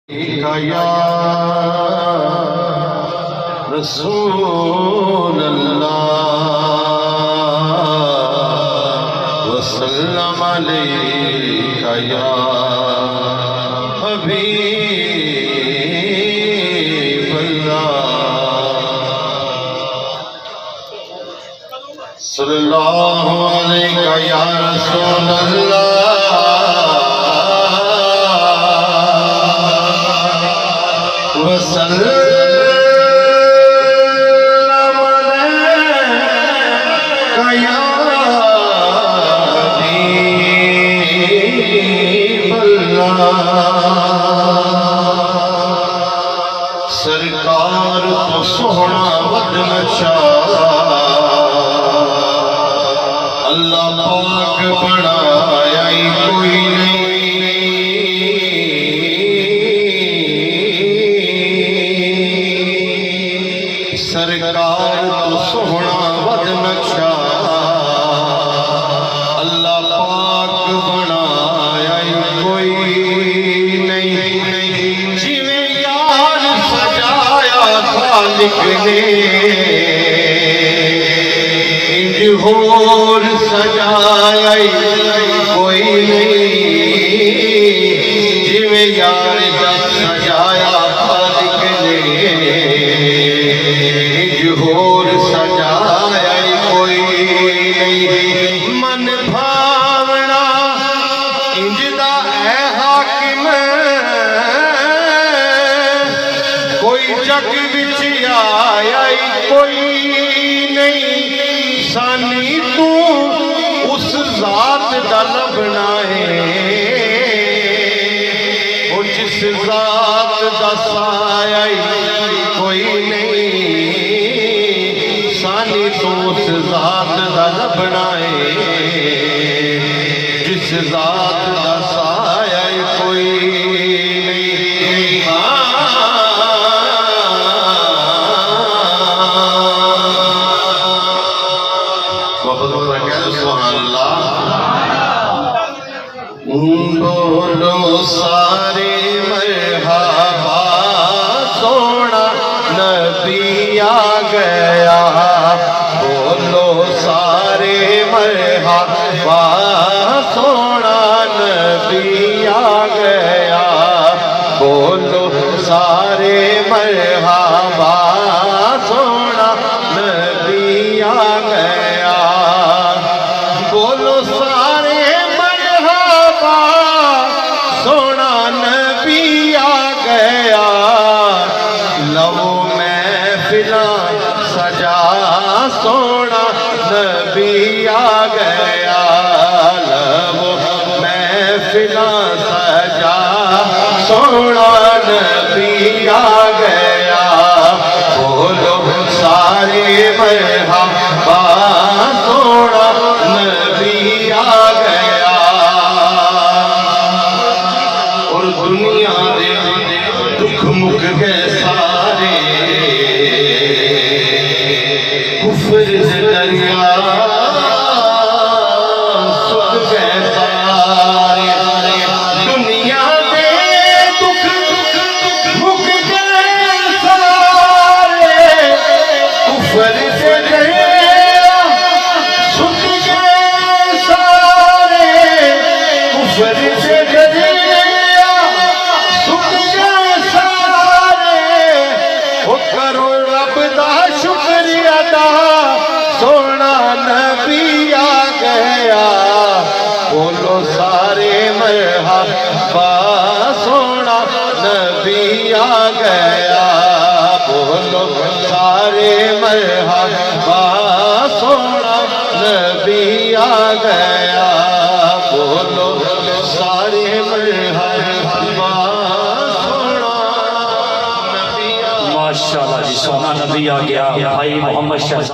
یا رسول اللہ وسلم علیک یا حبیب اللہ صلی اللہ علیہ یا رسول اللہ وسلم علیک یا حبیب اللہ سرکار تو سونا ود نشا اللہ پاک بنایا ہی کوئی نہیں سرکار تو سونا ود نقشہ اللہ پاک بنایا ہی کوئی نہیں جویں یار سجایا خالق نے انج ہور سجایا ہی کوئی نہیں جویں یار سجایا خالق نے ہور سجایا کوئی نہیں من بھاونا انجدا اے حاکم کوئی جگ وچ آیا کوئی نہیں سانی تو اس ذات دا لبنا ہے وہ جس ذات دا سایہ کوئی نہیں تو اس ذات دا لبنا ہے جس ذات دا سایہ کوئی نہیں سبحان اللہ بولو سارے مرحبا سونا نبی آ گیا بولو سارے مرحبا سونا نبی آ گیا بولو سارے مرحبا سونا نبی آ گیا بولو سارے مرحبا سونا نبی آ گیا لو محفلاں سجا سونا نبی آ گیا لو محفلاں سجا سونا نبی آ گیا بولو سارے مرحبا سونا نبی آ گیا اور دنیا دے دکھ مک گئے سارے کفر سے دریا سکھ گئے سارے دنیا دے دکھ مک گئے سارے کفر سے دریا سکھ گئے سارے کفر سے دریا سکھ گئے سارے وہ کرو رب دا شکر ادا سونا نبی آ گیا بولو سارے مرحبا سونا نبی آ گیا بولو سارے مرحبا سونا نبی آ گیا بولو سارے مرحبا سونا نبی آ گیا ماشاءاللہ جی سونا نبی آ گیا بھائی محمد شہزاد